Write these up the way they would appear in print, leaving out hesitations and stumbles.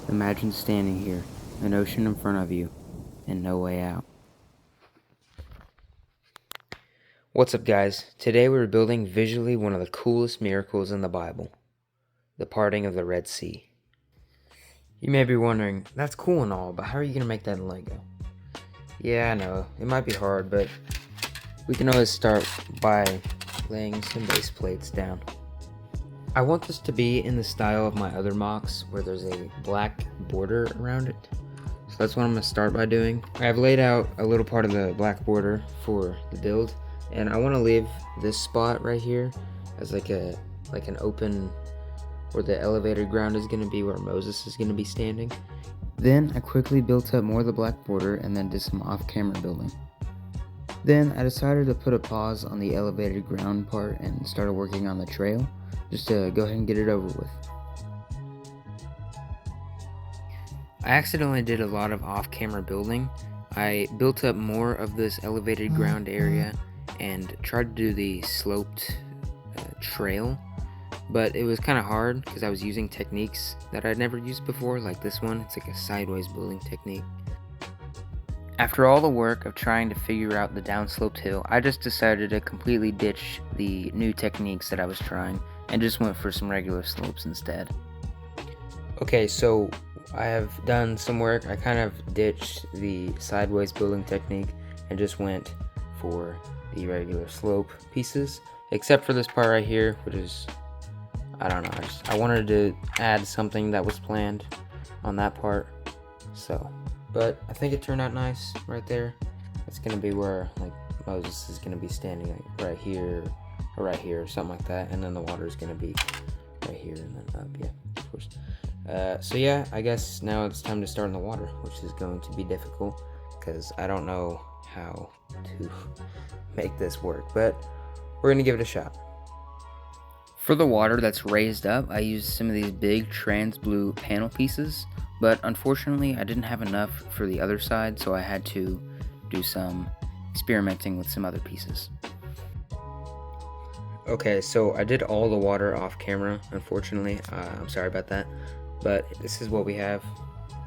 Imagine standing here, an ocean in front of you, and no way out. What's up, guys? Today we're building visually one of the coolest miracles in the Bible, the parting of the Red Sea. You may be wondering, that's cool and all, but how are you going to make that in Lego? Yeah, I know, it might be hard, but we can always start by laying some base plates down. I want this to be in the style of my other MOCs, where there's a black border around it. So that's what I'm going to start by doing. I've laid out a little part of the black border for the build, and I want to leave this spot right here as like an open, where the elevated ground is going to be, where Moses is going to be standing. Then I quickly built up more of the black border and then did some off-camera building. Then I decided to put a pause on the elevated ground part and started working on the trail, just to go ahead and get it over with. I accidentally did a lot of off-camera building. I built up more of this elevated ground area and tried to do the sloped trail, but it was kind of hard because I was using techniques that I'd never used before, like this one. It's like a sideways building technique. After all the work of trying to figure out the downsloped hill, I just decided to completely ditch the new techniques that I was trying and just went for some regular slopes instead. Okay, so I have done some work. I kind of ditched the sideways building technique and just went for the regular slope pieces, except for this part right here, which is, I don't know, I wanted to add something that was planned on that part, so. But I think it turned out nice right there. It's going to be where like Moses is going to be standing like right here or something like that, and then the water is going to be right here and then up. Yeah, of course. So yeah, I guess now it's time to start in the water, which is going to be difficult because I don't know how to make this work, but we're going to give it a shot. For the water that's raised up, I used some of these big trans blue panel pieces, but unfortunately I didn't have enough for the other side, so I had to do some experimenting with some other pieces. Okay, so I did all the water off camera, unfortunately. I'm sorry about that, but this is what we have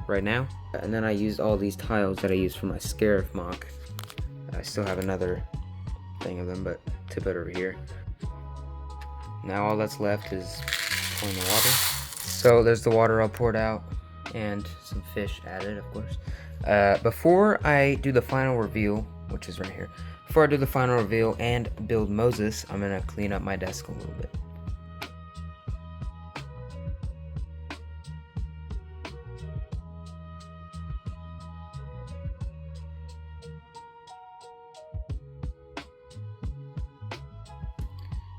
right now. And then I used all these tiles that I used for my Scarif MOC. I still have another thing of them, but to put over here. Now all that's left is pouring the water. So there's the water all poured out and some fish added, of course. Before I do the final reveal, which is right here, before I do the final reveal and build Moses, I'm gonna clean up my desk a little bit.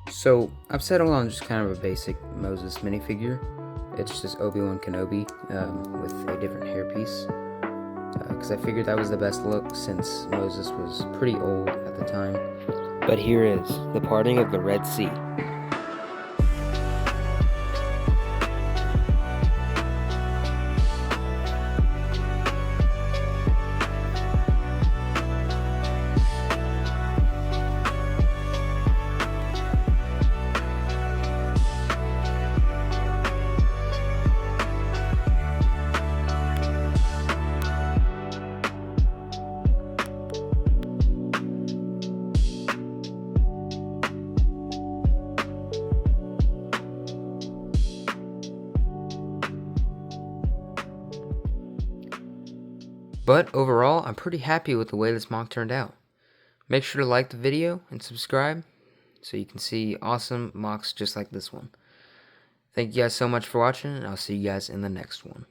So I've settled on just kind of a basic Moses minifigure. It's just Obi-Wan Kenobi with a different hairpiece, because I figured that was the best look since Moses was pretty old at the time. But here is the parting of the Red Sea. But overall, I'm pretty happy with the way this MOC turned out. Make sure to like the video and subscribe so you can see awesome MOCs just like this one. Thank you guys so much for watching, and I'll see you guys in the next one.